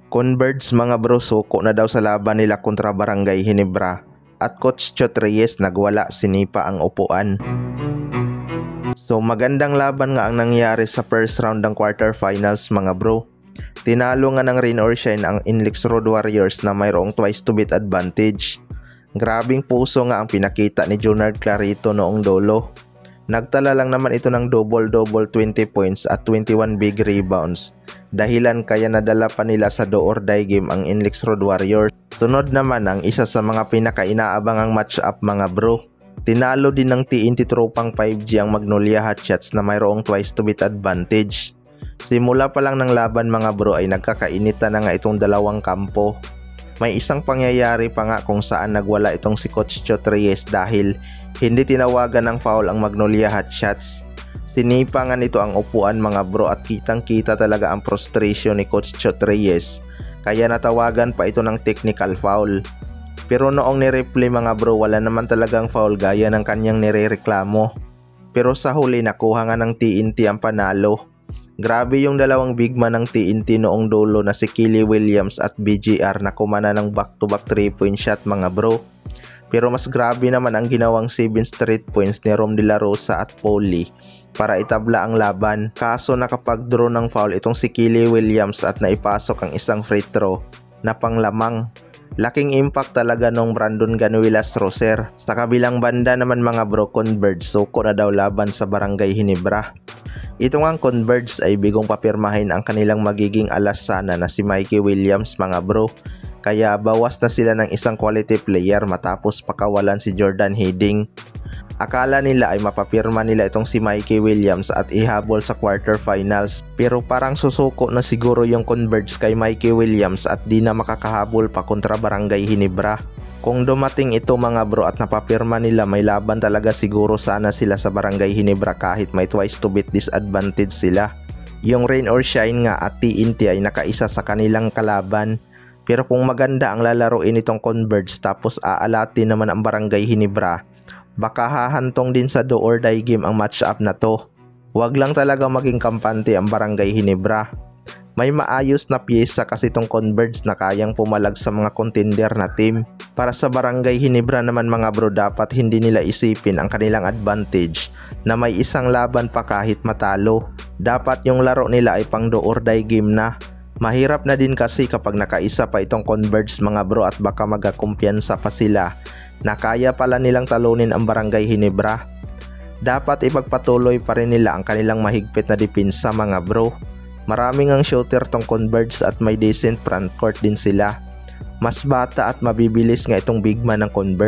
Converge mga bro, suko na daw sa laban nila kontra Barangay Ginebra at Coach Chot Reyes nagwala, sinipa ang upuan. So magandang laban nga ang nangyari sa first round ng quarterfinals mga bro. Tinalo nga ng rain or shine ang Inlex Road Warriors na mayroong twice to beat advantage. Grabing puso nga ang pinakita ni Junard Clarito noong dolo. Nagtala lang naman ito ng double-double 20 points at 21 big rebounds. Dahilan kaya nadala pa nila sa do or die game ang Inlex Road Warriors. Sunod naman ang isa sa mga pinaka-inaabangang match-up mga bro. Tinalo din ng TNT tropang 5G ang Magnolia Hotshots na mayroong twice to beat advantage. Simula pa lang ng laban mga bro ay nagkakainitan na nga itong dalawang kampo. May isang pangyayari pa nga kung saan nagwala itong si Coach Chot Reyes dahil hindi tinawagan ng foul ang Magnolia Hotshots. Sinipa nga nito ang upuan mga bro at kitang kita talaga ang frustration ni Coach Chot Reyes. Kaya natawagan pa ito ng technical foul. Pero noong ni-replay mga bro, wala naman talagang foul gaya ng kanyang nirereklamo. Pero sa huli nakuha nga ng TNT ang panalo. Grabe yung dalawang big man ng TNT noong dulo na si Killy Williams at BGR na kumana ng back-to-back 3-point shot mga bro. Pero mas grabe naman ang ginawang 7 straight points ni Rom De La Rosa at Paulie para itabla ang laban. Kaso nakapag-draw ng foul itong si Killy Williams at naipasok ang isang free throw na panglamang. Laking impact talaga nung Brandon Ganuelas Roser. Sa kabilang banda naman mga bro, Converge suko na daw laban sa Barangay Ginebra. Ito ngang Converge ay bigong papirmahin ang kanilang magiging alasana na si Mikey Williams mga bro. Kaya bawas na sila ng isang quality player matapos pakawalan si Jordan Hiddink. Akala nila ay mapapirma nila itong si Mikey Williams at ihabol sa quarterfinals. Pero parang susuko na siguro yung Converge kay Mikey Williams at di na makakahabol pa kontra Barangay Ginebra. Kung dumating ito mga bro at napapirma nila, may laban talaga siguro sana sila sa Barangay Ginebra kahit may twice to beat disadvantage sila. Yung rain or shine nga at TNT ay nakaisa sa kanilang kalaban. Pero kung maganda ang lalaroin itong Converge tapos aalatin naman ang Barangay Ginebra, baka hahantong din sa do or die game ang match-up na to. Huwag lang talaga maging kampante ang Barangay Ginebra. May maayos na pyesa kasi itong Converge na kayang pumalag sa mga contender na team. Para sa Barangay Ginebra naman mga bro, dapat hindi nila isipin ang kanilang advantage na may isang laban pa kahit matalo. Dapat yung laro nila ay pang do or die game na. Mahirap na din kasi kapag nakaisa pa itong Converge mga bro at baka magakumpiyansa pa sila na kaya pala nilang talunin ang Barangay Ginebra. Dapat ipagpatuloy pa rin nila ang kanilang mahigpit na depensa mga bro. Maraming ang shooter tong Converge at may decent front court din sila. Mas bata at mabibilis nga itong big man ng Converge.